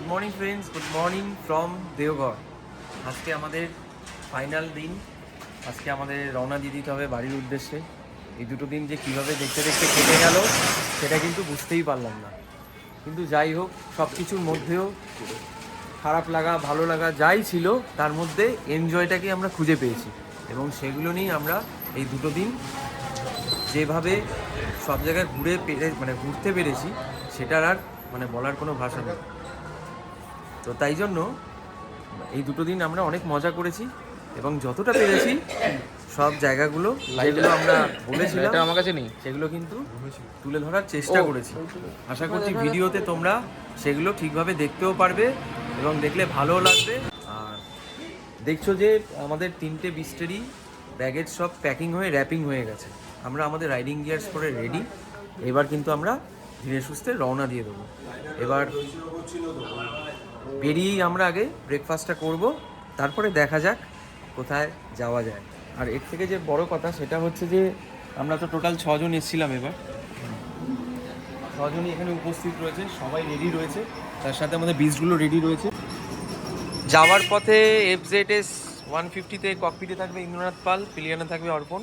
Good morning friends, good morning from Deoghar. আজকে আমাদের final দিন। আজকে আমাদের রওনা দিয়ে দিতে হবে বাড়ির উদ্দেশ্যে। এই দুটো দিন যে কীভাবে দেখতে দেখতে কেটে গেল সেটা কিন্তু বুঝতেই পারলাম না। কিন্তু যাই হোক, সব কিছুর মধ্যেও খারাপ লাগা ভালো লাগা যাই ছিল, তার মধ্যে এনজয়টাকে আমরা খুঁজে পেয়েছি এবং সেগুলো নিয়েই আমরা এই দুটো দিন যেভাবে সব জায়গায় ঘুরতে পেরেছি সেটার আর বলার কোনো ভাষা নেই। তো তাই জন্য এই দুটো দিন আমরা অনেক মজা করেছি এবং যতটা পেরেছি সব জায়গাগুলো যেগুলো আমরা বলেছিলাম আমার কাছে নেই, সেগুলো কিন্তু তুলে ধরার চেষ্টা করেছি। আশা করছি ভিডিওতে তোমরা সেগুলো ঠিকভাবে দেখতেও পারবে এবং দেখলে ভালোও লাগবে। আর দেখছো যে আমাদের 3টে বিস্টেরই ব্যাগেজ সব প্যাকিং হয়ে র্যাপিং হয়ে গেছে। আমরা আমাদের রাইডিং গিয়ার্স পরে রেডি। এবার কিন্তু আমরা ধীরে সুস্থে রওনা দিয়ে দেবো। এবার বেরিয়েই আমরা আগে ব্রেকফাস্টটা করব, তারপরে দেখা যাক কোথায় যাওয়া যায়। আর এর থেকে যে বড় কথা সেটা হচ্ছে যে আমরা তো টোটাল 6 জন এসেছিলাম। এবার 6 জনই এখানে উপস্থিত রয়েছে, সবাই রেডি রয়েছে, তার সাথে আমাদের বিচগুলো রেডি রয়েছে। যাওয়ার পথে FZS 150-তে ককপিটে থাকবে ইন্দ্রনাথ পাল, পিলিয়ানে থাকবে অর্পণ।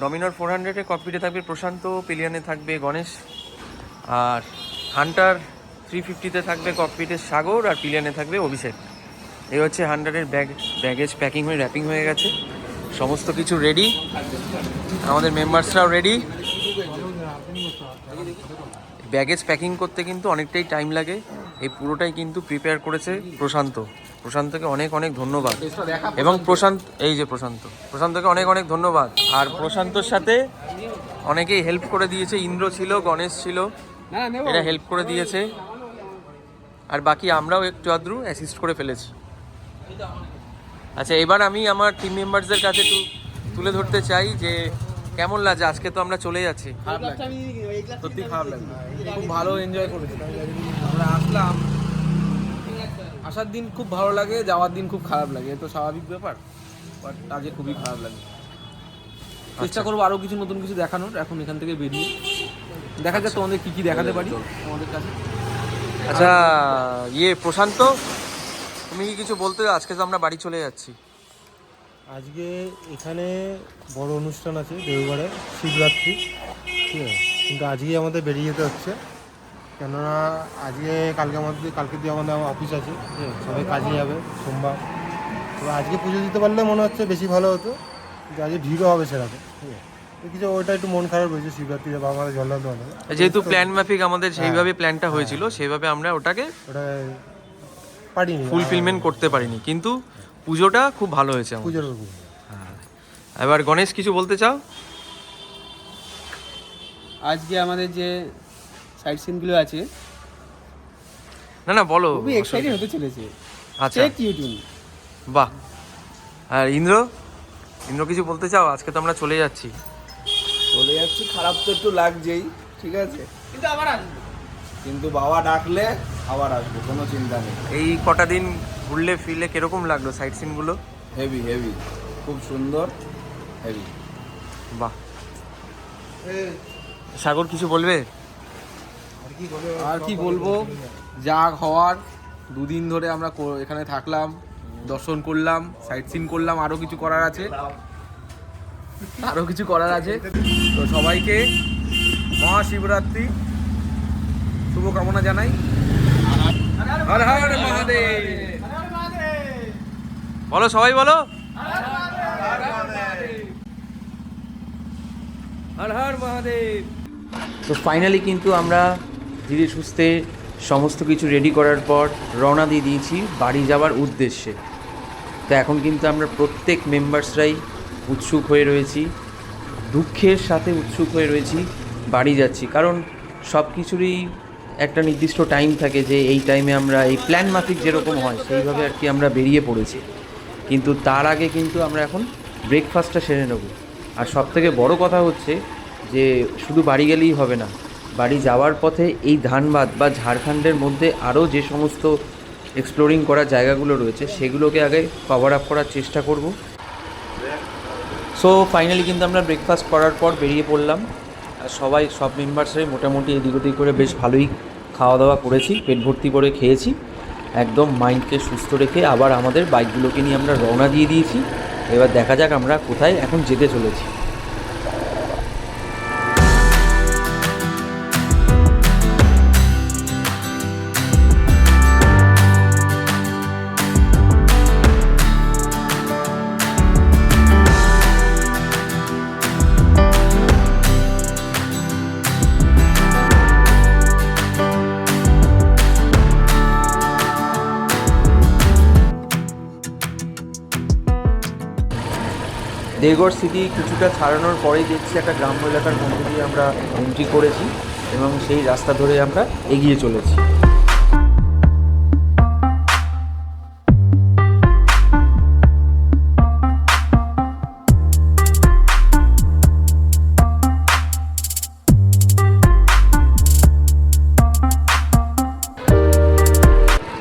ডমিনর 400-এ ককপিটে থাকবে প্রশান্ত, পিলিয়ানে থাকবে গণেশ। আর হান্টার 350-তে থাকবে ককপিটে সাগর, আর পিলিয়ানে থাকবে অভিষেক। এই হচ্ছে হান্টারের ব্যাগেজ প্যাকিং হয়ে র্যাপিং হয়ে গেছে, সমস্ত কিছু রেডি। আমাদের মেম্বার্সরাও রেডি। ব্যাগেজ প্যাকিং করতে কিন্তু অনেকটাই টাইম লাগে। এই পুরোটাই কিন্তু প্রিপেয়ার করেছে প্রশান্তকে অনেক অনেক ধন্যবাদ। এবং প্রশান্তকে অনেক অনেক ধন্যবাদ। আর প্রশান্তর সাথে অনেকেই হেল্প করে দিয়েছে, ইন্দ্র ছিল, গণেশ ছিল, এরা হেল্প করে দিয়েছে। আর বাকি আমরাও একটু আধটু অ্যাসিস্ট করে ফেলেছি। আচ্ছা, এবার আমি আমার টিম মেম্বারসদের কাছে একটু তুলে ধরতে চাই যে কেমন লাগছে। আজকে তো আমরা চলে যাচ্ছি। সত্যি খারাপ লাগে, খুব ভালো এনজয় করেছি। আমরা আসলাম, আসার দিন খুব ভালো লাগে, যাওয়ার দিন খুব খারাপ লাগে, এ তো স্বাভাবিক ব্যাপার। বাট আজকে খুবই খারাপ লাগে। চেষ্টা করবো আরও কিছু নতুন কিছু দেখানোর। এখন এখান থেকে বেরিয়ে দেখা যাক তোমাদের কী কী দেখাতে পারি তোমাদের কাছে। আচ্ছা, প্রশান্ত, তুমি কি কিছু বলতে? আজকে তো আমরা বাড়ি চলে যাচ্ছি। আজকে এখানে বড় অনুষ্ঠান আছে দেওঘরে, শিবরাত্রি, ঠিক আছে। কিন্তু আজকেই আমাদের বেরিয়ে যেতে হচ্ছে, কেননা কালকে দিয়ে আমাদের অফিস আছে, ঠিক আছে। সবাই কাজে যাবে সোমবার। তো আজকে পুজো দিতে পারলে মনে হচ্ছে বেশি ভালো হতো, কিন্তু আজকে ভিড়ও হবে সেরকম, ঠিক আছে। তো কিছু ওইটা একটু মন খারাপ হয়েছে, শিবরাত্রি যাবো আমাদের জল্লাদ হবে। যেহেতু প্ল্যান মাফিক আমাদের সেইভাবে প্ল্যানটা হয়েছিল, সেইভাবে আমরা ওটা পারিনি, ফুলফিলমেন্ট করতে পারিনি। কিন্তু পুজোটা খুব ভালো হয়েছে আমাদের। পুজোর হ্যাঁ। এবার গণেশ, কিছু বলতে চাও? আজকে আমাদের যে সাইড সিনগুলো আছে, না বলো। খুবই এক্সাইটেড হতে চলেছে। আচ্ছা, চেক ইউটিউব। বাহ। আর ইন্দ্র কিছু বলতে চাও? আজকে তো আমরা চলে যাচ্ছি। খারাপ তো একটু লাগছেই, ঠিক আছে, কিন্তু বাবা ডাকলে আবার আসবে, কোনো চিন্তা নেই। এই কটা দিন ঘুরলে ফিরলে কিরকম লাগলো সাইট সিনগুলো? হেভি হেভি, খুব সুন্দর, হেভি। বাহ। সাগর, কিছু বলবে? আর কি বলবো, যা হওয়ার। দুদিন ধরে আমরা এখানে থাকলাম, দর্শন করলাম, সাইট সিন করলাম, আরও কিছু করার আছে। তো সবাইকে মহাশিবরাত্রি শুভকামনা জানাই। হর হর মহাদেব। বলো, সবাই বলো, হর হর মহাদেব। তো ফাইনালি কিন্তু আমরা ধীরে সুস্থে সমস্ত কিছু রেডি করার পর রওনা দিয়ে দিয়েছি বাড়ি যাওয়ার উদ্দেশ্যে। তো এখন কিন্তু আমরা প্রত্যেক মেম্বার্সরাই উৎসুক হয়ে রয়েছি, দুঃখের সাথে উৎসুক হয়ে রয়েছি বাড়ি যাচ্ছি। কারণ সব কিছুরই একটা নির্দিষ্ট টাইম থাকে, যে এই টাইমে আমরা এই প্ল্যান মাফিক যেরকম হয় সেইভাবে আর কি আমরা বেরিয়ে পড়েছি। কিন্তু তার আগে কিন্তু আমরা এখন ব্রেকফাস্টটা সেরে নেব। আর সবথেকে বড় কথা হচ্ছে যে শুধু বাড়ি গেলেই হবে না, বাড়ি যাওয়ার পথে এই ধানবাদ বা ঝাড়খণ্ডের মধ্যে আরও যে সমস্ত এক্সপ্লোরিং করার জায়গাগুলো রয়েছে সেগুলোকে আগে কভার আপ করার চেষ্টা করব। সো ফাইনালি কিন্তু আমরা ব্রেকফাস্ট করার পর বেরিয়ে পড়লাম। আর সব মেম্বার্সরাই মোটামুটি এদিক ওদিক করে বেশ ভালোই খাওয়া দাওয়া করেছি, পেট ভর্তি করে খেয়েছি, একদম মাইন্ডকে সুস্থ রেখে আবার আমাদের বাইকগুলোকে নিয়ে আমরা রওনা দিয়ে দিয়েছি। এবার দেখা যাক আমরা কোথায় এখন যেতে চলেছি। দেওঘর সিটি কিছুটা ছাড়ানোর পরেই দেখছি একটা গ্রাম্য এলাকার মধ্যে দিয়ে আমরা এন্ট্রি করেছি এবং সেই রাস্তা ধরে আমরা এগিয়ে চলেছি।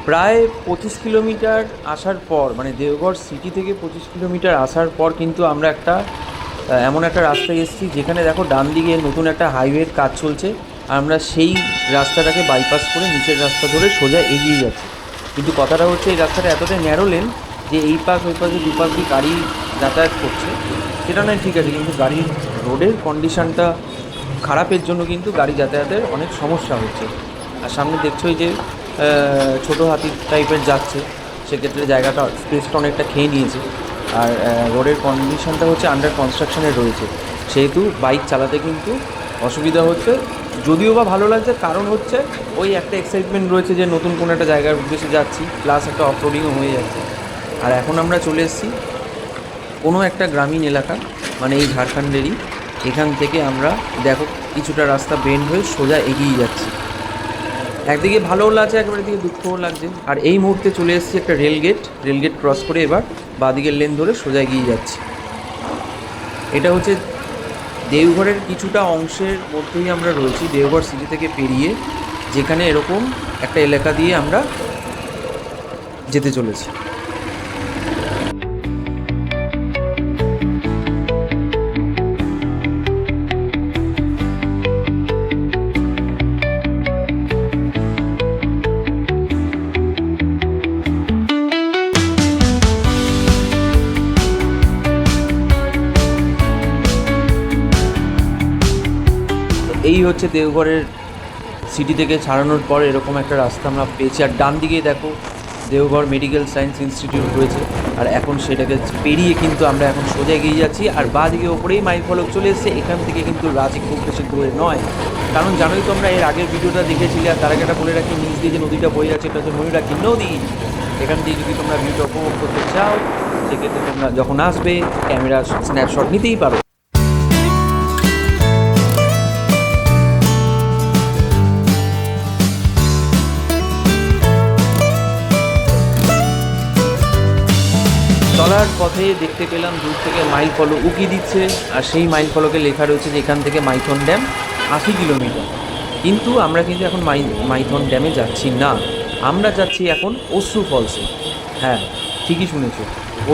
প্রায় 25 কিলোমিটার আসার পর, মানে দেওঘর সিটি থেকে 25 কিলোমিটার আসার পর কিন্তু আমরা একটা এমন একটা রাস্তায় এসেছি যেখানে দেখো ডান দিকে নতুন একটা হাইওয়ের কাজ চলছে। আর আমরা সেই রাস্তাটাকে বাইপাস করে নিচের রাস্তা ধরে সোজা এগিয়ে যাচ্ছি। কিন্তু কথাটা হচ্ছে এই রাস্তাটা এতটাই ন্যারো লেন যে এই পাশ ওই পাশে দুপাশ দিয়ে গাড়ি যাতায়াত করছে, সেটা নয় ঠিক আছে, কিন্তু গাড়ির রোডের কন্ডিশনটা খারাপের জন্য কিন্তু গাড়ি যাতায়াতের অনেক সমস্যা হচ্ছে। আর সামনে দেখছো যে ছোটো হাতি টাইপের যাচ্ছে, সেক্ষেত্রে জায়গাটা স্পেসটা অনেকটা খেয়ে নিয়েছে। আর রোডের কন্ডিশনটা হচ্ছে আন্ডার কনস্ট্রাকশনে রয়েছে, সেহেতু বাইক চালাতে কিন্তু অসুবিধা হচ্ছে। যদিও বা ভালো লাগছে, কারণ হচ্ছে ওই একটা এক্সাইটমেন্ট রয়েছে যে নতুন কোনো একটা জায়গার উদ্দেশ্যে যাচ্ছি, প্লাস একটা অফ রোডিংও হয়ে যাচ্ছে। আর এখন আমরা চলে এসেছি কোনো একটা গ্রামীণ এলাকা, মানে এই ঝাড়খণ্ডেরই। এখান থেকে আমরা দেখো কিছুটা রাস্তা বেন্ড হয়ে সোজা এগিয়ে যাচ্ছি। একদিকে ভালোও লাগছে, একবার দিকে দুঃখও লাগছে। আর এই মুহূর্তে চলে এসেছি একটা রেলগেট ক্রস করে এবার বাঁদিকের লেন ধরে সোজা এগিয়ে যাচ্ছি। এটা হচ্ছে দেওঘরের কিছুটা অংশের মধ্যেই আমরা রয়েছি, দেওঘর সিটি থেকে পেরিয়ে, যেখানে এরকম একটা এলাকা দিয়ে আমরা যেতে চলেছি। এই হচ্ছে দেওঘরের সিটি থেকে ছাড়ানোর পর এরকম একটা রাস্তা আমরা পেয়েছি। আর ডান দিকে দেখো দেওঘর মেডিকেল সায়েন্স ইনস্টিটিউট রয়েছে। আর এখন সেটাকে পেরিয়ে কিন্তু আমরা এখন সোজা এগিয়ে যাচ্ছি। আর বাঁ দিকে ওপরেই মাইল ফলক চলে এসেছে। এখান থেকে কিন্তু রাঁচি খুব বেশি দূরে নয়, কারণ জানোই তোমরা এর আগের ভিডিওটা দেখেছিলে। আর তার আগে একটা বলে রাখি, নিচ দিয়ে যে নদীটা বয়ে যাচ্ছে এটা হচ্ছে ময়ূরাক্ষী নদী। এখান দিয়ে যদি তোমরা ভিডিওটা উপভোগ করতে চাও, সেক্ষেত্রে তোমরা যখন আসবে ক্যামেরা স্ন্যাপশট নিতেই পারো। চলার পথে দেখতে পেলাম দূর থেকে মাইল ফলক উকি দিচ্ছে, আর সেই মাইল ফলকে লেখা রয়েছে যে এখান থেকে মাইথন ড্যাম 80 কিলোমিটার। কিন্তু আমরা কিন্তু এখন মাইথন ড্যামে যাচ্ছি না, আমরা যাচ্ছি এখন অশ্রু ফলসে। হ্যাঁ, ঠিকই শুনেছ,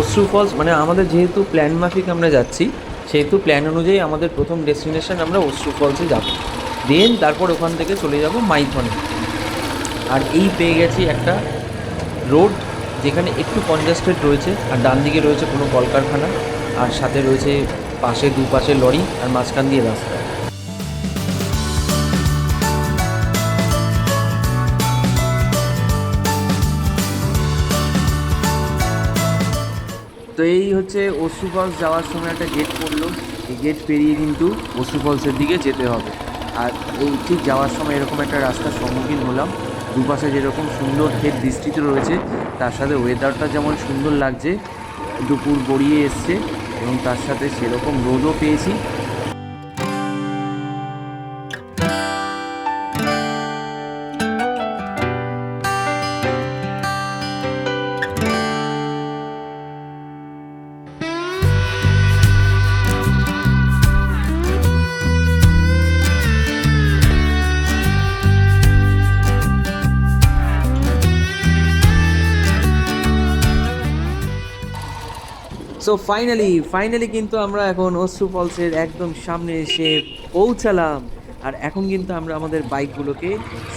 অশ্রু ফলস। মানে আমাদের যেহেতু প্ল্যান মাফিক আমরা যাচ্ছি, সেহেতু প্ল্যান অনুযায়ী আমাদের প্রথম ডেস্টিনেশন আমরা অশ্রু ফলসে যাব, দেন তারপর ওখান থেকে চলে যাব মাইথনে। আর এই পেয়ে গেছি একটা রোড যেখানে একটু কনজাস্টেড রয়েছে, আর ডান দিকে রয়েছে কোনো কলকারখানা, আর সাথে রয়েছে পাশে দুপাশে লরি, আর মাঝখান দিয়ে রাস্তা। তো এই হচ্ছে অশ্রু ফলস যাওয়ার সময় একটা গেট পড়লো, এই গেট পেরিয়ে কিন্তু অশ্রু ফলসের দিকে যেতে হবে। আর এই ঠিক যাওয়ার সময় এরকম একটা রাস্তার সম্মুখীন হলাম, দুপাশে যেরকম সুন্দর ক্ষেত বিস্তৃত রয়েছে, তার সাথে ওয়েদারটা যেমন সুন্দর লাগছে, দুপুর গড়িয়ে এসছে এবং তার সাথে সেরকম রোদও পেয়েছি। সো ফাইনালি কিন্তু আমরা এখন অশ্রু ফলসের একদম সামনে এসে পৌঁছালাম। আর এখন কিন্তু আমরা আমাদের বাইকগুলোকে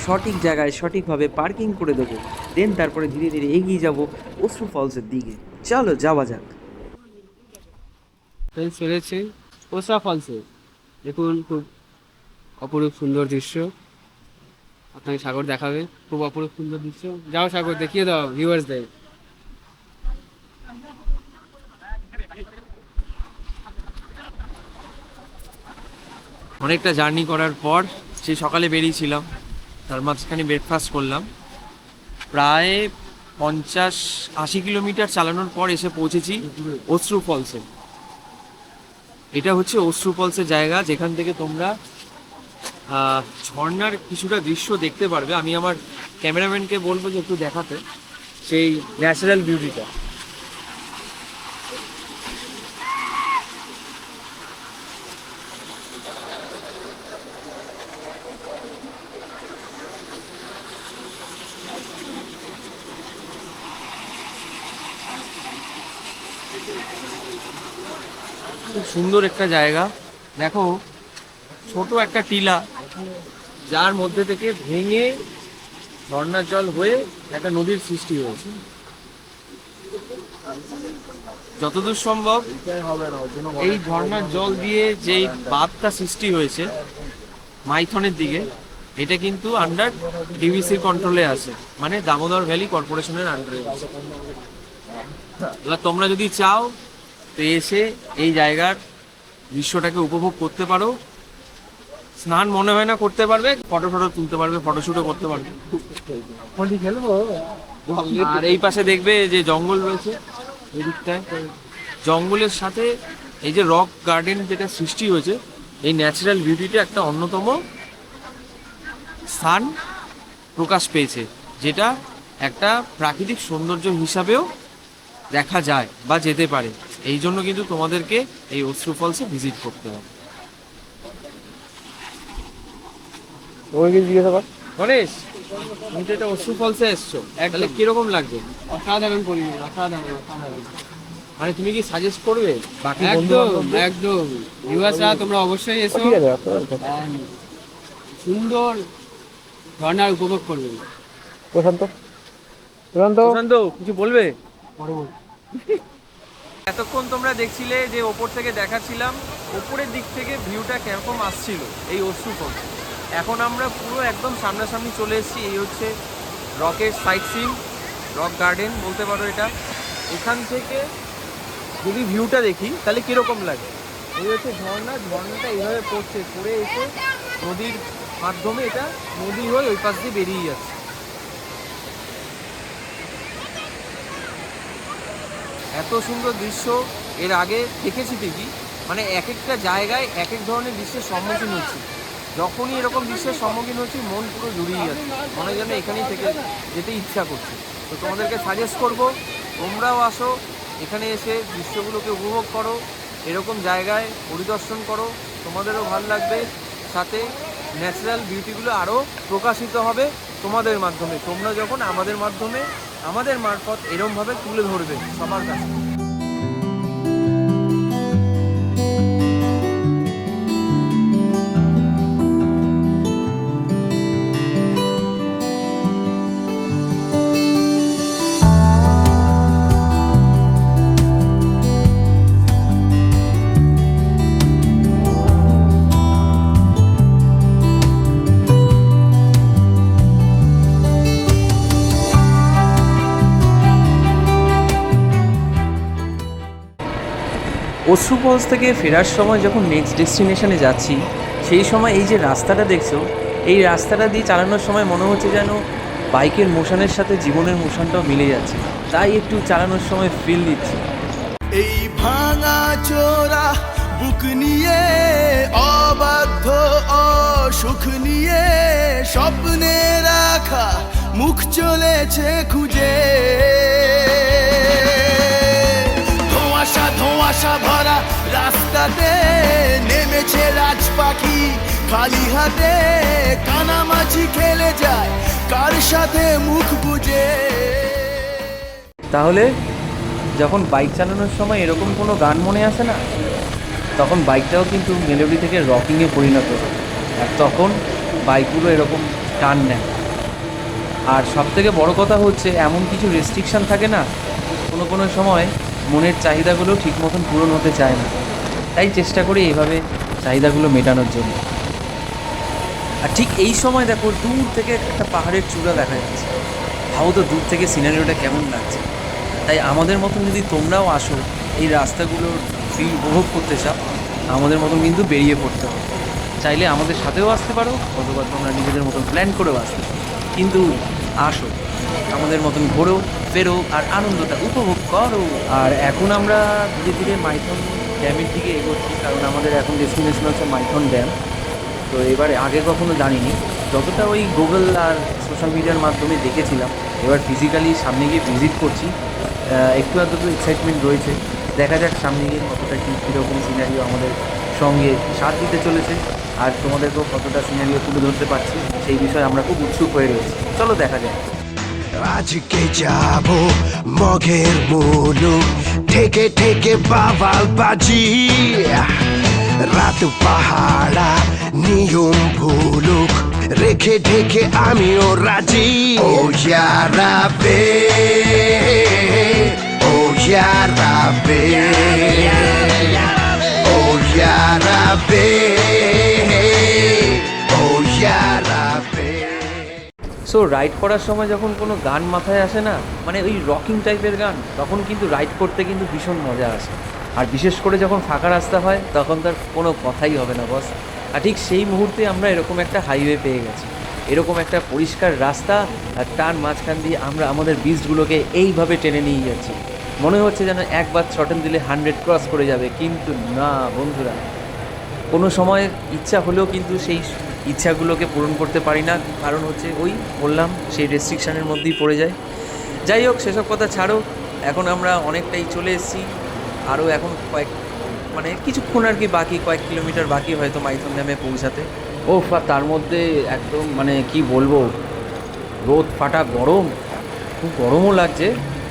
সঠিক জায়গায় সঠিকভাবে পার্কিং করে দেবো, দেন তারপরে ধীরে ধীরে এগিয়ে যাব অশ্রু ফলসের দিকে। চলো যাওয়া যাক। চলেছে ওসা ফলসে। দেখুন খুব অপরূপ সুন্দর দৃশ্য, আপনাকে সাগর দেখাবে। খুব অপরূপ সুন্দর দৃশ্য। যাও সাগর, দেখিয়ে দাও ভিউয়ার্সদের। অনেকটা জার্নি করার পর সেই সকালে বেরিয়েছিলাম, তার মাঝখানে ব্রেকফাস্ট করলাম। প্রায় 50-80 কিলোমিটার চালানোর পর এসে পৌঁছেছি অশ্রু ফলসে। এটা হচ্ছে অশ্রু ফলসের জায়গা, যেখান থেকে তোমরা ঝর্ণার কিছুটা দৃশ্য দেখতে পারবে। আমি আমার ক্যামেরাম্যানকে বলবো যে একটু দেখাতে সেই ন্যাচারাল বিউটিটা। খুব সুন্দর একটা জায়গা। দেখো, ছোট একটা টিলা, যার মধ্যে থেকে ভেঙে ঝর্ণার জল হয়ে একটা নদীর সৃষ্টি হয়েছে। যতদূর সম্ভব এই ঝর্ণার জল দিয়ে যেই বাঁধটা সৃষ্টি হয়েছে মাইথনের দিকে, এটা কিন্তু আন্ডার ডিভিসির কন্ট্রোলে আছে, মানে দামোদর ভ্যালি কর্পোরেশনের আন্ডারে আছে। এবার তোমরা যদি চাও তো এসে এই জায়গার দৃশ্যটাকে উপভোগ করতে পারো। স্নান মনে হয় না করতে পারবে, ফটো তুলতে পারবে, ফটোশুটও করতে পারবে। আর এই পাশে দেখবে যে জঙ্গল রয়েছে, এই দিকটায় জঙ্গলের সাথে এই যে রক গার্ডেন যেটা সৃষ্টি হয়েছে, এই ন্যাচারাল বিউটিটা একটা অন্যতম স্থান প্রকাশ পেয়েছে, যেটা একটা প্রাকৃতিক সৌন্দর্য হিসাবেও দেখা যায় বা যেতে পারে। এই জন্য কিন্তু তোমাদেরকে এই অশ্রু ফলসে ভিজিট করতে হবে। গণেশ, তুমি তো এটা অশ্রু ফলসে এসছো, তাহলে কিরকম লাগবে? অসাধারণ পরিবেশ, অসাধারণ অসাধারণ। মানে তুমি কি সাজেস্ট করবে বাকি একদম একদম ভিউয়ার্সরা তোমরা অবশ্যই এসো, সুন্দর ঝর্ণার উপভোগ করবে। প্রশান্ত কিছু বলবে? এতক্ষণ তোমরা দেখছিলে যে ওপর থেকে দেখাচ্ছিলাম ওপরের দিক থেকে ভিউটা কিরকম আসছিল এই অশ্রু ফলস। এখন আমরা পুরো একদম সামনাসামনি চলে এসেছি। এই হচ্ছে রকের সাইট সিন, রক গার্ডেন বলতে পারো এটা। এখান থেকে যদি ভিউটা দেখি তাহলে কীরকম লাগে। এই হচ্ছে ঝর্ণাটা এইভাবে পড়ছে, পড়ে এসে নদীর মাধ্যমে এটা নদী হয়ে ওই পাশ দিয়ে বেরিয়ে যাচ্ছে। এত সুন্দর দৃশ্য এর আগে দেখেছি ঠিকই, মানে এক একটা জায়গায় এক এক ধরনের দৃশ্যের সম্মুখীন হচ্ছি। যখনই এরকম দৃশ্যের সম্মুখীন হচ্ছি মন পুরো জুড়িয়ে যাচ্ছে, মনে হয় যেন এখানেই থেকে যেতে ইচ্ছা করছে। তো তোমাদেরকে সাজেস্ট করব তোমরাও আসো, এখানে এসে দৃশ্যগুলোকে উপভোগ করো, এরকম জায়গায় পরিদর্শন করো, তোমাদেরও ভালো লাগবে। সাথে ন্যাচারাল বিউটিগুলো আরও প্রকাশিত হবে তোমাদের মাধ্যমে, তোমরা যখন আমাদের মাধ্যমে আমাদের মারফত এরমভাবে তুলে ধরবে সবার কাছে। অশ্রু ফলস থেকে ফেরার সময় যখন নেক্সট ডেস্টিনেশনে যাচ্ছি, সেই সময় এই যে রাস্তাটা দেখছো, এই রাস্তাটা দিয়ে চালানোর সময় মনে হচ্ছে যেন বাইকের মোশনের সাথে জীবনের মোশনটাও মিলে যাচ্ছে, তাই একটু চালানোর সময় ফিল দিচ্ছি। এই ভাঙা চোরা বুক নিয়ে, অবাধ্য অসুখ নিয়ে, স্বপ্নে রাখা মুখ চলেছে খুঁজে। ধোঁয়াশা ভরা রাস্তাতে নেমেছে রাজ পাখি খালি হাতে, কানামাছি খেলে যায় কার সাথে মুখ বুঝে। তাহলে যখন বাইক চালানোর সময় এরকম কোনো গান মনে আসে না, তখন বাইকটাও কিন্তু মেলোডি থেকে রকিংয়ে পরিণত হয়। আর তখন বাইকগুলো এরকম টান নেয়। আর সবথেকে বড় কথা হচ্ছে এমন কিছু রেস্ট্রিকশান থাকে না, কোনো কোনো সময় মনের চাহিদাগুলো ঠিক মতন পূরণ হতে চায় না, তাই চেষ্টা করি এইভাবে চাহিদাগুলো মেটানোর জন্য। আর ঠিক এই সময় দেখো দূর থেকে একটা পাহাড়ের চূড়া দেখা যাচ্ছে, ভাবো তো দূর থেকে সিনারিওটা কেমন লাগছে। তাই আমাদের মতন যদি তোমরাও আসো এই রাস্তাগুলোর ফিল উপভোগ করতে চাও, আমাদের মতন কিন্তু বেরিয়ে পড়তে হবে। চাইলে আমাদের সাথেও আসতে পারো, অথবা তোমরা নিজেদের মতন প্ল্যান করেও আসতে পারো, কিন্তু আসো, আমাদের মতন ঘোরো, বেরো আর আনন্দটা উপভোগ করো। আর এখন আমরা ধীরে ধীরে মাইথন ড্যামের দিকে এগোচ্ছি, কারণ আমাদের এখন ডেস্টিনেশন হচ্ছে মাইথন ড্যাম। তো এবারে আগে কখনো জানিনি, যতটা ওই গুগল আর সোশ্যাল মিডিয়ার মাধ্যমে দেখেছিলাম, এবার ফিজিক্যালি সামনে গিয়ে ভিজিট করছি। একটু আধটু এক্সাইটমেন্ট রয়েছে, দেখা যাক সামনে গিয়ে কতটা কীরকম সিনারিও আমাদের সঙ্গে সাথ দিতে চলেছে, আর তোমাদেরকেও কতটা সিনারিও তুলে ধরতে পারছি সেই বিষয়ে আমরা খুব উৎসুক হয়ে রয়েছি। চলো দেখা যাক। আজকে যাব মগের মুলুক, ঠেকে ঠেকে বাবাল বাজি, রাত পাহাড়া নিয়ম ভুলুক, রেখে ঢেকে আমিও রাজি। ও ইয়ারাবে, ও ইয়ারাবে, ও ইয়ারাবে, ও ইয়ারাবে। সো রাইড করার সময় যখন কোনো গান মাথায় আসে না, মানে ওই রকিং টাইপের গান, তখন কিন্তু রাইড করতে কিন্তু ভীষণ মজা আসে। আর বিশেষ করে যখন ফাঁকা রাস্তা হয় তখন তার কোনো কথাই হবে না বস। আর ঠিক সেই মুহূর্তে আমরা এরকম একটা হাইওয়ে পেয়ে গেছি, এরকম একটা পরিষ্কার রাস্তা, আর তার মাঝখান দিয়ে আমরা আমাদের বিচগুলোকে এইভাবে টেনে নিয়ে যাচ্ছি। মনে হচ্ছে যেন একবার ছটেন দিলে 100 ক্রস করে যাবে, কিন্তু না বন্ধুরা, কোনো সময় ইচ্ছা হলেও কিন্তু সেই ইচ্ছাগুলোকে পূরণ করতে পারি না, কারণ হচ্ছে ওই বললাম সেই রেস্ট্রিকশানের মধ্যেই পড়ে যায়। যাই হোক, সেসব কথা ছাড়ো, এখন আমরা অনেকটাই চলে এসেছি, আরও এখন মানে কিছুক্ষণ আর কি বাকি, কয়েক কিলোমিটার বাকি হয়তো মাইথন ড্যামে পৌঁছাতে। ও তার মধ্যে একদম মানে কি বলবো, রোদ ফাটা গরম, খুব গরমও লাগছে,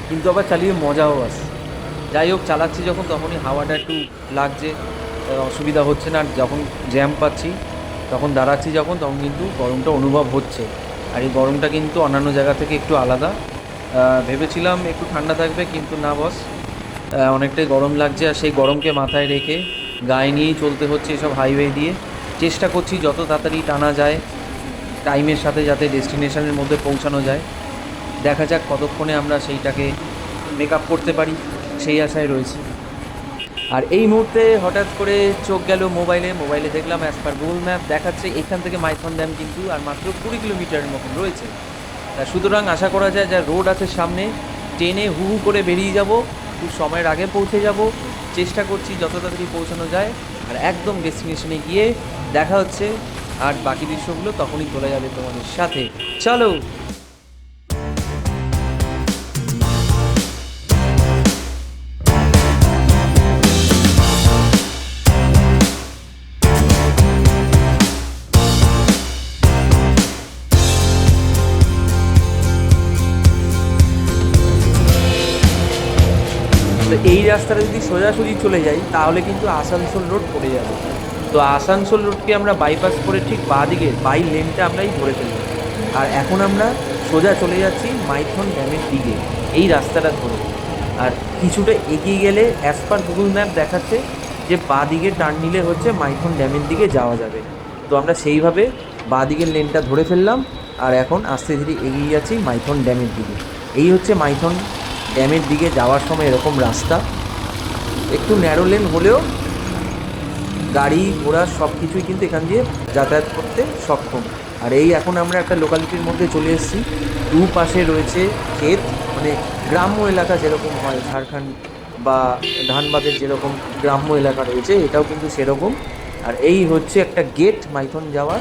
কিন্তু আবার চালিয়ে মজাও আসছে। যাই হোক, চালাচ্ছি যখন তখনই হাওয়াটা একটু লাগছে, অসুবিধা হচ্ছে না। আর যখন জ্যাম পাচ্ছি তখন দাঁড়াচ্ছি যখন, তখন কিন্তু গরমটা অনুভব হচ্ছে। আর এই গরমটা কিন্তু অন্যান্য জায়গা থেকে একটু আলাদা। ভেবেছিলাম একটু ঠান্ডা থাকবে, কিন্তু না বস, অনেকটাই গরম লাগছে। আর সেই গরমকে মাথায় রেখে গায়ে নিয়েই চলতে হচ্ছে এসব হাইওয়ে দিয়ে। চেষ্টা করছি যত তাড়াতাড়ি টানা যায় টাইমের সাথে, যাতে ডেস্টিনেশনের মধ্যে পৌঁছানো যায়। দেখা যাক কতক্ষণে আমরা সেইটাকে মেকআপ করতে পারি, সেই আশায় রয়েছি। আর এই মুহূর্তে হঠাৎ করে চোখ গেল মোবাইলে দেখলাম অ্যাজ পার গুগল ম্যাপ দেখাচ্ছে এখান থেকে মাইথন ড্যাম কিন্তু আর মাত্র 20 কিলোমিটারের মতন রয়েছে। তা সুতরাং আশা করা যায় যা রোড আছে সামনে, ট্রেনে হু হু করে বেরিয়ে যাব, খুব সময়ের আগে পৌঁছে যাব। চেষ্টা করছি যত তাড়াতাড়ি পৌঁছানো যায়, আর একদম ডেস্টিনেশনে গিয়ে দেখা হচ্ছে। আর বাকি দৃশ্যগুলো তখনই চলে যাবে তোমাদের সাথে। চলো। তো এই রাস্তাটা যদি সোজাসুজি চলে যাই তাহলে কিন্তু আসানসোল রোড পড়ে যাবে। তো আসানসোল রোডকে আমরা বাইপাস করে ঠিক বাঁদিকে বাই লেনটা আমরাই ধরে ফেলব। আর এখন আমরা সোজা চলে যাচ্ছি মাইথন ড্যামের দিকে এই রাস্তাটা ধরে। আর কিছুটা এগিয়ে গেলে অ্যাজ পার গুগল ম্যাপ দেখাচ্ছে যে বাঁদিকে টার্ন নিলে হচ্ছে মাইথন ড্যামের দিকে যাওয়া যাবে। তো আমরা সেইভাবে বাঁদিকের লেনটা ধরে ফেললাম, আর এখন আস্তে ধীরে এগিয়ে যাচ্ছি মাইথন ড্যামের দিকে। এই হচ্ছে মাইথন ড্যামের দিকে যাওয়ার সময় এরকম রাস্তা, একটু ন্যারো লেন হলেও গাড়ি ঘোড়া সব কিছুই কিন্তু এখান দিয়ে যাতায়াত করতে সক্ষম। আর এই এখন আমরা একটা লোকালিটির মধ্যে চলে এসেছি, দুপাশে রয়েছে ক্ষেত, মানে গ্রাম্য এলাকা যেরকম হয় ঝাড়খণ্ড বা ধানবাদের যেরকম গ্রাম্য এলাকা রয়েছে, এটাও কিন্তু সেরকম। আর এই হচ্ছে একটা গেট মাইথন যাওয়ার,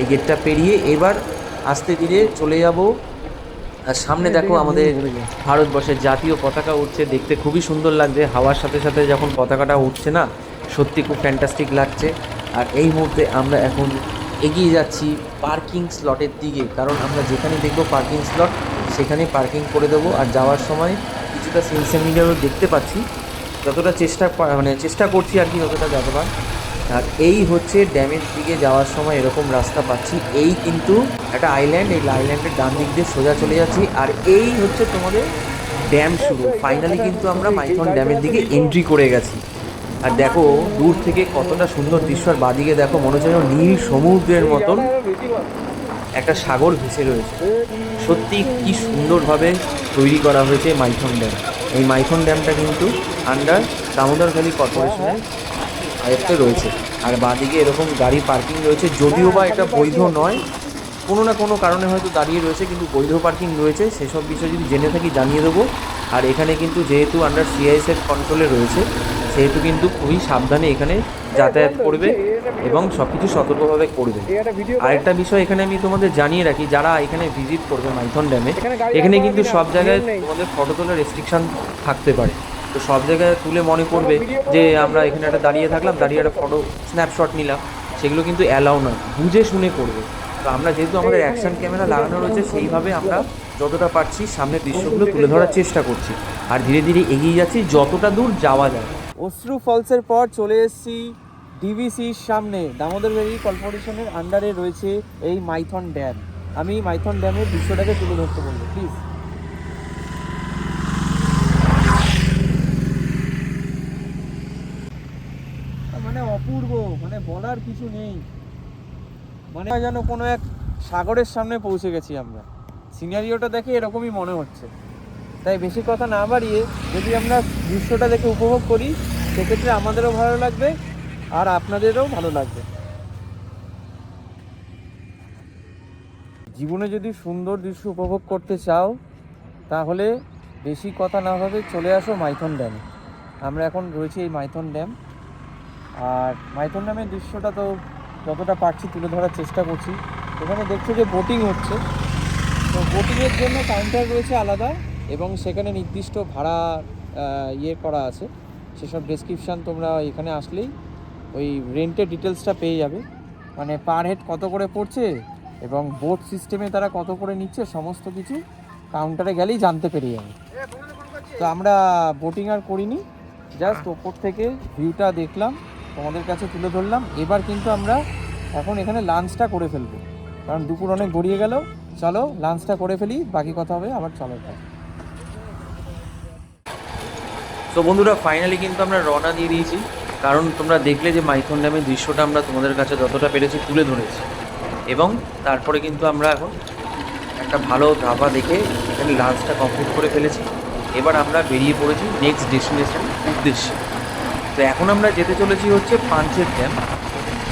এই গেটটা পেরিয়ে এবার আস্তে ধীরে চলে যাব। আর সামনে দেখো আমাদের ভারতবর্ষের জাতীয় পতাকা উঠছে, দেখতে খুবই সুন্দর লাগছে। হাওয়ার সাথে সাথে যখন পতাকাটা উঠছে না, সত্যি খুব ফ্যান্টাস্টিক লাগছে। আর এই মুহূর্তে আমরা এখন এগিয়ে যাচ্ছি পার্কিং স্লটের দিকে, কারণ আমরা যেখানে দেখব পার্কিং স্লট সেখানে পার্কিং করে দেবো। আর যাওয়ার সময় কিছুটা সিনসেমিনারও দেখতে পাচ্ছি, যতটা চেষ্টা করছি আর কি, যতটা যাবার আর এই হচ্ছে ড্যামের দিকে যাওয়ার সময় এরকম রাস্তা পাচ্ছি। এই কিন্তু একটা আইল্যান্ড, এই আইল্যান্ডের ডান দিক দিয়ে সোজা চলে যাচ্ছি। আর এই হচ্ছে তোমাদের ড্যাম শুরু। ফাইনালি কিন্তু আমরা মাইথন ড্যামের দিকে এন্ট্রি করে গেছি। আর দেখো দূর থেকে কতটা সুন্দর দৃশ্য, আর বাদিকে দেখো মনে হচ্ছে যেন নীল সমুদ্রের মতন একটা সাগর ভেসে রয়েছে। সত্যি কি সুন্দরভাবে তৈরি করা হয়েছে মাইথন ড্যাম। এই মাইথন ড্যামটা কিন্তু আন্ডার দামোদর ভ্যালি কর্পোরেশনের আয়ত্তে রয়েছে। আর বাদিকে এরকম গাড়ি পার্কিং রয়েছে, যদিও বা এটা বৈধ নয়, কোনো না কোনো কারণে হয়তো দাঁড়িয়ে রয়েছে, কিন্তু বৈধ পার্কিং রয়েছে। সেসব বিষয় যদি জেনে থাকি জানিয়ে দেবো। আর এখানে কিন্তু যেহেতু আন্ডার সিআইএসএফ কন্ট্রোলে রয়েছে, সেহেতু কিন্তু খুবই সাবধানে এখানে যাতায়াত করবে এবং সব কিছু সতর্কভাবে করবে। আরেকটা বিষয় এখানে আমি তোমাদের জানিয়ে রাখি, যারা এখানে ভিজিট করবে মাইথন ড্যামে, এখানে কিন্তু সব জায়গায় তোমাদের ফটো তোলার রেস্ট্রিকশান থাকতে পারে। তো সব জায়গায় তুলে মনে করবে যে আমরা এখানে একটা দাঁড়িয়ে থাকলাম, দাঁড়িয়ে একটা ফটো স্ন্যাপশট নিলাম, সেগুলো কিন্তু অ্যালাউ নয়, বুঝে শুনে করবে। তো আমরা যেহেতু আমাদের অ্যাকশন ক্যামেরা লাগানো রয়েছে, সেইভাবে আমরা যতটা পারছি সামনের দৃশ্যগুলো তুলে ধরার চেষ্টা করছি। আর ধীরে ধীরে এগিয়ে যাচ্ছি যতটা দূর যাওয়া যায়। অশ্রু ফলসের পর চলে এসেছি ডিভিসির সামনে। দামোদর ভ্যালি কর্পোরেশনের আন্ডারে রয়েছে এই মাইথন ড্যাম। আমি মাইথন ড্যামের দৃশ্যটাকে তুলে ধরতে বলবো প্লিজ। মানে অপূর্ব, মানে বলার কিছু নেই। মানে যেন কোনো এক সাগরের সামনে পৌঁছে গেছি আমরা। সিনারিওটা দেখে এরকমই মনে হচ্ছে। তাই বেশি কথা না বাড়িয়ে যদি আমরা দৃশ্যটা দেখে উপভোগ করি, সেক্ষেত্রে আমাদেরও ভালো লাগবে আর আপনাদেরও ভালো লাগবে। জীবনে যদি সুন্দর দৃশ্য উপভোগ করতে চাও, তাহলে বেশি কথা না ভাবে চলে আসো মাইথন ড্যামে। আমরা এখন রয়েছি এই মাইথন ড্যাম। আর মাইথন ড্যামের দৃশ্যটা তো যতটা পারছি তুলে ধরার চেষ্টা করছি। এখানে দেখছো যে বোটিং হচ্ছে। তো বোটিংয়ের জন্য কাউন্টার রয়েছে আলাদা, এবং সেখানে নির্দিষ্ট ভাড়া করা আছে। সেসব ডেসক্রিপশান তোমরা এখানে আসলেই ওই রেন্টের ডিটেলসটা পেয়ে যাবে। মানে পার হেড কত করে পড়ছে এবং বোট সিস্টেমে তারা কত করে নিচ্ছে, সমস্ত কিছু কাউন্টারে গেলেই জানতে পেরে যাবে। তো আমরা বোটিং আর করিনি, জাস্ট ওপর থেকে ভিউটা দেখলাম, তোমাদের কাছে তুলে ধরলাম। এবার কিন্তু আমরা এখন এখানে লাঞ্চটা করে ফেলবো, কারণ দুপুর অনেক গড়িয়ে গেল। চলো লাঞ্চটা করে ফেলি, বাকি কথা হবে আবার। চলো। তো বন্ধুরা ফাইনালি কিন্তু আমরা রওনা দিয়ে দিয়েছি, কারণ তোমরা দেখলে যে মাইথন ড্যামের দৃশ্যটা আমরা তোমাদের কাছে যতটা পেরেছি তুলে ধরেছি। এবং তারপরে কিন্তু আমরা এখন একটা ভালো ধাবা দেখে এখানে লাঞ্চটা কমপ্লিট করে ফেলেছি। এবার আমরা বেরিয়ে পড়েছি নেক্সট ডেস্টিনেশন উদ্দেশ্যে। তো এখন আমরা যেতে চলেছি হচ্ছে পাঞ্চেত ড্যাম।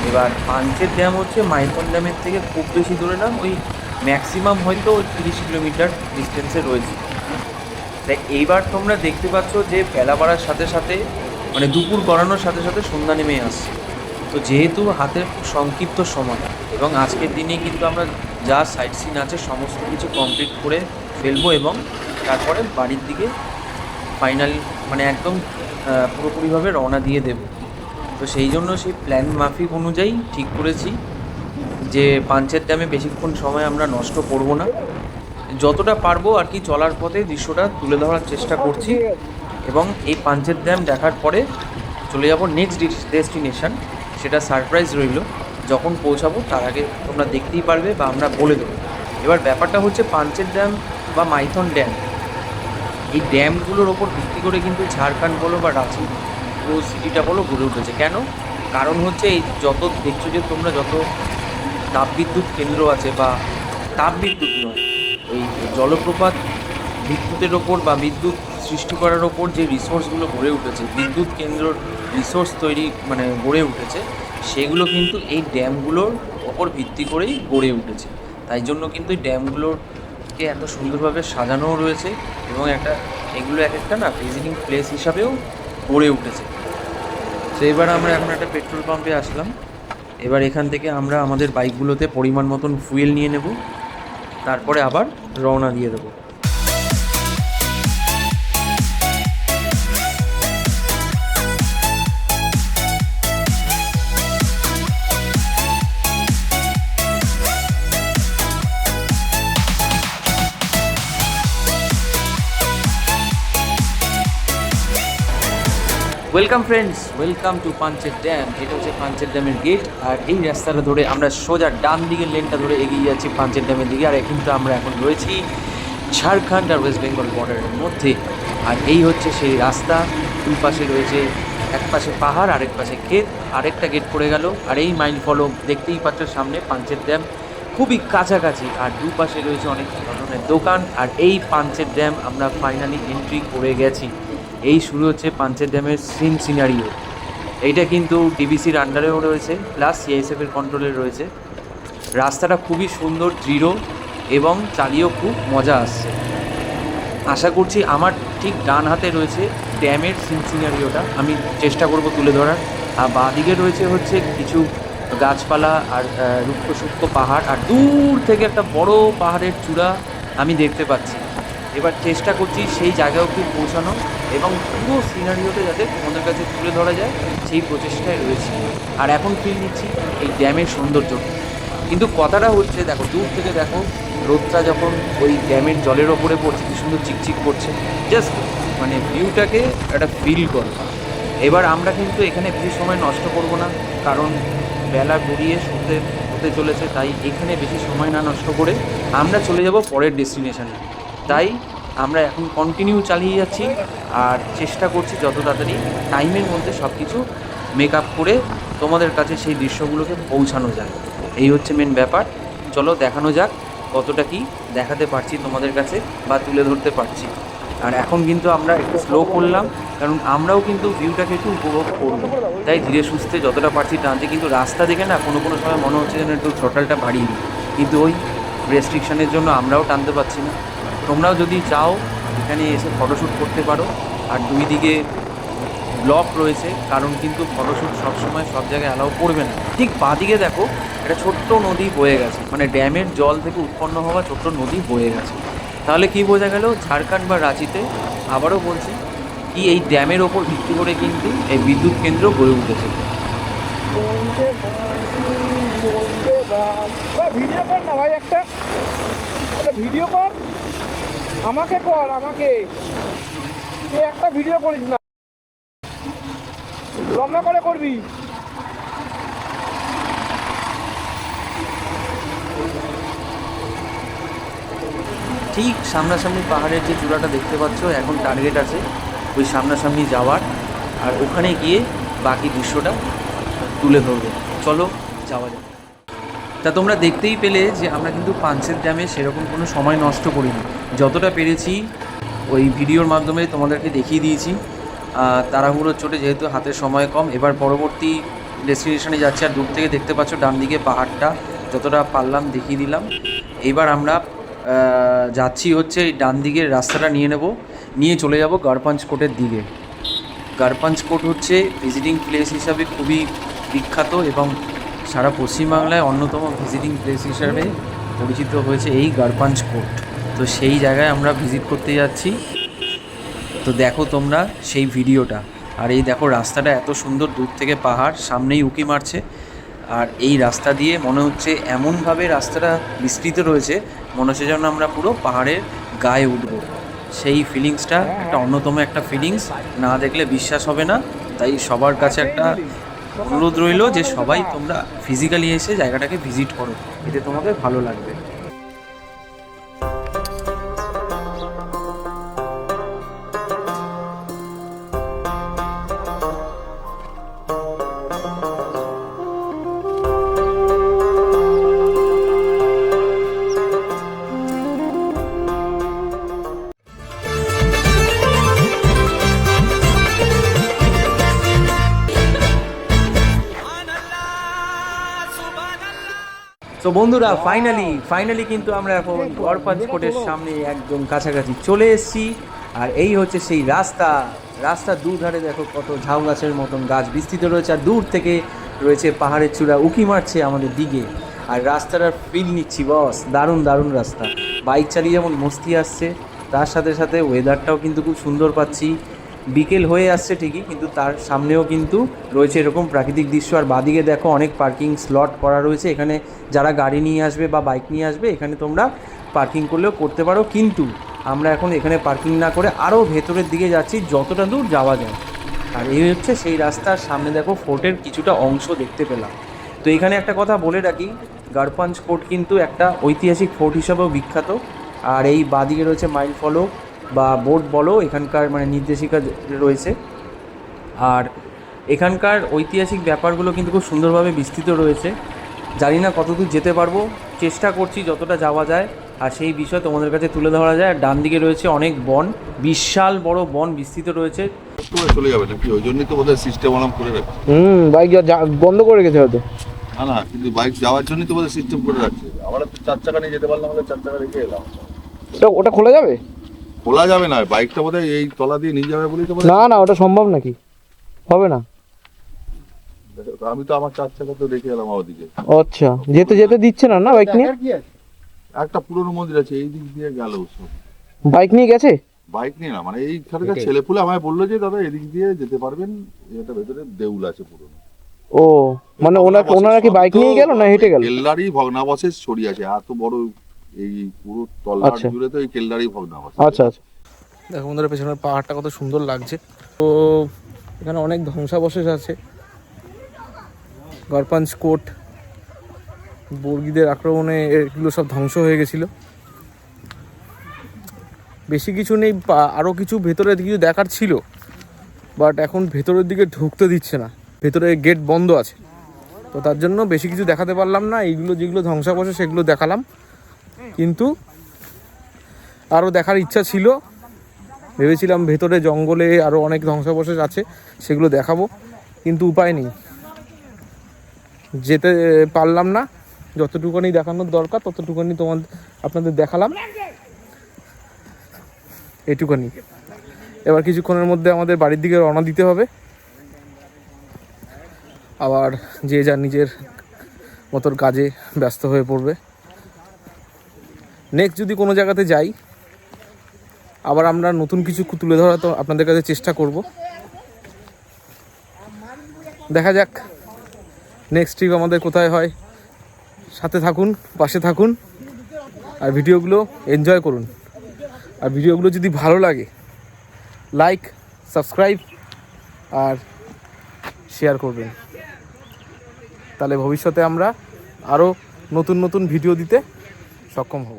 এবার পাঞ্চেত ড্যাম হচ্ছে মাইথন ড্যামের থেকে খুব বেশি দূরে না, ওই ম্যাক্সিমাম হয়তো 30 কিলোমিটার ডিস্টেন্সে রয়েছে। তাই এইবার তোমরা দেখতে পাচ্ছ যে বেলা বাড়ার সাথে সাথে, মানে দুপুর গড়ানোর সাথে সাথে সন্ধ্যা নেমে আসছে। তো যেহেতু হাতে খুব সংক্ষিপ্ত সময়, এবং আজকের দিনে কিন্তু আমরা যা সাইট সিন আছে সমস্ত কিছু কমপ্লিট করে ফেলবো, এবং তারপরে বাড়ির দিকে ফাইনাল মানে একদম পুরোপুরিভাবে রওনা দিয়ে দেব। তো সেই জন্য সেই প্ল্যান মাফিক অনুযায়ী ঠিক করেছি যে পাঞ্চেত ড্যামে বেশিক্ষণ সময় আমরা নষ্ট করব না, যতটা পারবো আর কি চলার পথে দৃশ্যটা তুলে ধরার চেষ্টা করছি। এবং এই পাঞ্চেত ড্যাম দেখার পরে চলে যাব নেক্সট ডেস্টিনেশন, সেটা সারপ্রাইজ রইল। যখন পৌঁছাবো তার আগে তোমরা দেখতেই পারবে বা আমরা বলে দেবো। এবার ব্যাপারটা হচ্ছে পাঞ্চেত ড্যাম বা মাইথন ড্যাম, এই ড্যামগুলোর ওপর ভিত্তি করে কিন্তু ঝাড়খণ্ড বলো বা রাঁচি পুরো সিটিটা বলো গড়ে উঠেছে। কেন? কারণ হচ্ছে এই যত দেখছো যে তোমরা যত তাপবিদ্যুৎ কেন্দ্র আছে, বা তাপবিদ্যুৎ নয়, ওই জলপ্রপাত বিদ্যুতের ওপর বা বিদ্যুৎ সৃষ্টি করার ওপর যে রিসোর্সগুলো গড়ে উঠেছে, বিদ্যুৎ কেন্দ্রর রিসোর্স তৈরি মানে গড়ে উঠেছে, সেগুলো কিন্তু এই ড্যামগুলোর ওপর ভিত্তি করেই গড়ে উঠেছে। তাই জন্য কিন্তু এই ড্যামগুলোকে এত সুন্দরভাবে সাজানোও রয়েছে, এবং এগুলো এক একটা না ভিজিটিং প্লেস হিসাবেও গড়ে উঠেছে। তো এবার আমরা এখন একটা পেট্রোল পাম্পে আসলাম। এবার এখান থেকে আমরা আমাদের বাইকগুলোতে পরিমাণ মতন ফুয়েল নিয়ে নেব, তারপরে আবার রওনা দিয়ে দেবো। Welcome friends, welcome to Panchet dam. এটা হচ্ছে পাঞ্চের ড্যামের গেট, আর এই রাস্তাটা ধরে আমরা সোজা ডান দিকের লেনটা ধরে এগিয়ে যাচ্ছি পাঞ্চের ড্যামের দিকে। আর কিন্তু আমরা এখন রয়েছি ঝাড়খণ্ড আর ওয়েস্ট বেঙ্গল বর্ডারের মধ্যে। আর এই হচ্ছে সেই রাস্তা, দুই পাশে রয়েছে, এক পাশে পাহাড়, আরেক পাশে ক্ষেত, আরেকটা গেট পড়ে গেল। আর এই মাইল ফলক দেখতেই পাচ্ছ সামনে পাঞ্চের ড্যাম খুবই কাছাকাছি, আর দুপাশে রয়েছে অনেক ধরনের দোকান। আর এই পাঞ্চের ড্যাম আমরা ফাইনালি এন্ট্রি করে গেছি। এই শুরু হচ্ছে পাঞ্চের ড্যামের সিনারিও। এইটা কিন্তু ডিবিসির আন্ডারেও রয়েছে, প্লাস সিআইএসএফের কন্ট্রোলে রয়েছে। রাস্তাটা খুবই সুন্দর, দৃঢ় এবং চালিয়েও খুব মজা আসছে। আশা করছি আমার ঠিক ডান হাতে রয়েছে ড্যামের সিনারিওটা, আমি চেষ্টা করব তুলে ধরার। আর বাঁদিকে রয়েছে হচ্ছে কিছু গাছপালা আর রুক্ষ সূক্ষ্ম পাহাড়, আর দূর থেকে একটা বড় পাহাড়ের চূড়া আমি দেখতে পাচ্ছি। এবার চেষ্টা করছি সেই জায়গা অবধি পৌঁছানো এবং পুরো সিনারিওটা যাতে তোমাদের কাছে তুলে ধরা যায় সেই প্রচেষ্টায় রয়েছি। আর এখন ফিল নিচ্ছি এই ড্যামের সৌন্দর্য। কিন্তু কথাটা হচ্ছে, দেখো দূর থেকে দেখো রোদটা যখন ওই ড্যামের জলের ওপরে পড়ছে কি সুন্দর চিকচিক করছে, জাস্ট মানে ভিউটাকে একটা ফিল করো। এবার আমরা কিন্তু এখানে বেশি সময় নষ্ট করব না, কারণ বেলা গড়িয়ে হতে চলেছে। তাই এখানে বেশি সময় না নষ্ট করে আমরা চলে যাব পরের ডেস্টিনেশনে। তাই আমরা এখন কন্টিনিউ চালিয়ে যাচ্ছি আর চেষ্টা করছি যত তাড়াতাড়ি টাইমের মধ্যে সব কিছু মেক আপ করে তোমাদের কাছে সেই দৃশ্যগুলোকে পৌঁছানো যায়। এই হচ্ছে মেন ব্যাপার। চলো দেখানো যাক কতটা কি দেখাতে পারছি তোমাদের কাছে বা তুলে ধরতে পারছি। আর এখন কিন্তু আমরা একটু স্লো করলাম, কারণ আমরাও কিন্তু ভিউটাকে একটু উপভোগ করব। তাই ধীরে সুস্থে যতটা পারছি টানতে। কিন্তু রাস্তা দেখে না কোনো কোনো সময় মনে হচ্ছে যেন একটু থ্রোটলটা বাড়িয়ে দিই, কিন্তু ওই রেস্ট্রিকশনের জন্য আমরাও টানতে পারছি না। তোমরাও যদি চাও এখানে এসে ফটোশ্যুট করতে পারো। আর দুই দিকে ব্লক রয়েছে, কারণ কিন্তু ফটোশ্যুট সবসময় সব জায়গায় অ্যালাউ করবে না। ঠিক বাঁদিকে দেখো একটা ছোট্ট নদী বয়ে গেছে, মানে ড্যামের জল থেকে উৎপন্ন হওয়া ছোট্ট নদী বয়ে গেছে। তাহলে কি বোঝা গেল, ঝাড়খণ্ড বা রাঁচিতে আবারও বলছি কি এই ড্যামের ওপর ভিত্তি করে কিন্তু এই বিদ্যুৎ কেন্দ্র গড়ে উঠেছে। ভিডিও কর না ভাই, একটা ভিডিও কর, আমাকে কর, আমাকে একটা ভিডিও করিস না, লম্বা করে করবি। ঠিক সামনাসামনি পাহাড়ের যে চূড়াটা দেখতে পাচ্ছ, এখন টার্গেট আছে ওই সামনাসামনি যাওয়ার, আর ওখানে গিয়ে বাকি দৃশ্যটা তুলে ধরবো। চলো যাওয়া যাক। তা তোমরা দেখতেই পেলে যে আমরা কিন্তু পাঞ্চের ড্যামে সেরকম কোনো সময় নষ্ট করিনি, যতটা পেরেছি ওই ভিডিওর মাধ্যমে তোমাদেরকে দেখিয়ে দিয়েছি। তাড়াহুড়োর চোটে যেহেতু হাতের সময় কম, এবার পরবর্তী ডেস্টিনেশনে যাচ্ছি। আর দূর থেকে দেখতে পাচ্ছ ডান দিকে পাহাড়টা, যতটা পারলাম দেখিয়ে দিলাম। এবার আমরা যাচ্ছি হচ্ছে এই ডান দিকের রাস্তাটা নিয়ে চলে যাব গড়পাঞ্চ কোটের দিকে। গড়পাঞ্চ কোট হচ্ছে ভিজিটিং প্লেস হিসাবে খুবই বিখ্যাত এবং সারা পশ্চিমবাংলায় অন্যতম ভিজিটিং প্লেস হিসাবে পরিচিত হয়েছে এই গড়পাঞ্চ কোট। তো সেই জায়গায় আমরা ভিজিট করতে যাচ্ছি। তো দেখো তোমরা সেই ভিডিওটা। আর এই দেখো রাস্তাটা এত সুন্দর, দূর থেকে পাহাড়, সামনেই উঁকি মারছে। আর এই রাস্তা দিয়ে মনে হচ্ছে এমনভাবে রাস্তাটা বিস্তৃত রয়েছে, মনে হচ্ছে যেন আমরা পুরো পাহাড়ের গায়ে উঠব। সেই ফিলিংসটা একটা অন্যতম একটা ফিলিংস, না দেখলে বিশ্বাস হবে না। তাই সবার কাছে একটা অনুরোধ রইল যে সবাই তোমরা ফিজিক্যালি এসে জায়গাটাকে ভিজিট করো, এতে তোমাদের ভালো লাগবে। তো বন্ধুরা ফাইনালি কিন্তু আমরা এখন গড়পাঞ্চ কোটের সামনে একদম কাছাকাছি চলে এসেছি। আর এই হচ্ছে সেই রাস্তার দুধারে দেখো কত ঝাউ গাছের মতন গাছ বিস্তৃত রয়েছে, আর দূর থেকে রয়েছে পাহাড়ের চূড়া উঁকি মারছে আমাদের দিকে। আর রাস্তাটার ফিল নিচ্ছি বস, দারুণ রাস্তা। বাইক চালিয়ে যেমন মস্তি আসছে, তার সাথে সাথে ওয়েদারটাও কিন্তু খুব সুন্দর পাচ্ছি। বিকেল হয়ে আসছে ঠিকই, কিন্তু তার সামনেও কিন্তু রয়েছে এরকম প্রাকৃতিক দৃশ্য। আর বাদিকে দেখো অনেক পার্কিং স্লট করা রয়েছে, এখানে যারা গাড়ি নিয়ে আসবে বা বাইক নিয়ে আসবে এখানে তোমরা পার্কিং করলেও করতে পারো। কিন্তু আমরা এখন এখানে পার্কিং না করে আরও ভেতরের দিকে যাচ্ছি, যতটা দূর যাওয়া যায়। আর এই হচ্ছে সেই রাস্তার সামনে দেখো ফোর্টের কিছুটা অংশ দেখতে পেলাম। তো এখানে একটা কথা বলে রাখি, গারপাঞ্চ ফোর্ট কিন্তু একটা ঐতিহাসিক ফোর্ট হিসাবেও বিখ্যাত। আর এই বাদিকে রয়েছে মাইল ফলক বা বোর্ড বলো, এখানকার মানে নির্দেশিকা রয়েছে। আর এখানকার ঐতিহাসিক ব্যাপারগুলো কিন্তু খুব সুন্দরভাবে বিস্তৃত রয়েছে। জানি না কতদূর যেতে পারবো, চেষ্টা করছি যতটা যাওয়া যায় আর সেই বিষয় তোমাদের কাছে তুলে ধরা যায়। আর ডান দিকে রয়েছে অনেক বন, বিশাল বড় বন বিস্তৃত রয়েছে। চলে যাবে নাকি? ওই জন্যই তো বোধহয় সিস্টেম আলাম করে রাখছে। বাইক বন্ধ করে রেখেছে হয়তো। না না, কিন্তু বাইক যাওয়ার জন্যই তো বোধহয় সিস্টেম করে রাখছে। আমরা তো 4 চাকা নিয়ে যেতে পারলাম, আমরা 4 চাকা রেখে এলাম। ওটা খোলা যাবে? খোলা যাবে না, বাইকটা বোধহয় এই তলা দিয়ে নিয়ে যাবে বলেই তো না না, ওটা সম্ভব নাকি? হবে না। আমি তো আমার 4 চাকা তো রেখে এলাম ওদিকে। আচ্ছা, যেতে যেতে দিচ্ছে না বাইক নিয়ে? একটা পুরনো মন্দির আছে এই দিক দিয়ে গেল সব। বাইক নিয়ে গেছে? বাইক নিয়ে না, মানে এইখানকার ছেলেপুলে আমায় বললো যে দাদা এদিক দিয়ে যেতে পারবেন, এটা ভেতরে দেউল আছে পুরনো। ও মানে ওনারা কি বাইক নিয়ে গেল না হেঁটে গেল? কেল্লারই ভগ্নাবশেষ ছড়িয়ে আছে, এত বড় এই পুরো তল্লাট আচ্ছা। জুড়ে তো এই কেল্লারই ভগ্নাবশেষ। আচ্ছা আচ্ছা। দেখো বন্ধুরা, পেছনের পাহাড়টা কত সুন্দর লাগছে। তো এখানে অনেক ধ্বংসাবশেষ আছে। গারপাঞ্চ কোট বর্গীদের আক্রমণে এগুলো সব ধ্বংস হয়ে গেছিলো। বেশি কিছু নেই, আরও কিছু ভেতরে কিছু দেখার ছিল, বাট এখন ভেতরের দিকে ঢুকতে দিচ্ছে না, ভেতরে গেট বন্ধ আছে। তো তার জন্য বেশি কিছু দেখাতে পারলাম না। এইগুলো যেগুলো ধ্বংসাবশেষ সেগুলো দেখালাম, কিন্তু আরও দেখার ইচ্ছা ছিল। ভেবেছিলাম ভেতরে জঙ্গলে আরও অনেক ধ্বংসাবশেষ আছে, সেগুলো দেখাবো, কিন্তু উপায় নেই, যেতে পারলাম না। যতটুকুনি দেখানোর দরকার ততটুকুনি আপনাদের দেখালাম, এইটুকুনি। এবার কিছুক্ষণের মধ্যে আমাদের বাড়ির দিকে রওনা দিতে হবে। আবার যে যার নিজের মতোর কাজে ব্যস্ত হয়ে পড়বে। নেক্সট যদি কোনো জায়গাতে যাই, আবার আমরা নতুন কিছু তুলে ধরা তো আপনাদের কাছে চেষ্টা করব। দেখা যাক নেক্সট ট্রিপ আমাদের কোথায় হয়। সাথে থাকুন, পাশে থাকুন, আর ভিডিওগুলো এনজয় করুন। আর ভিডিওগুলো যদি ভালো লাগে, লাইক, সাবস্ক্রাইব আর শেয়ার করবেন। তাহলে ভবিষ্যতে আমরা আরও নতুন নতুন ভিডিও দিতে সক্ষম হব।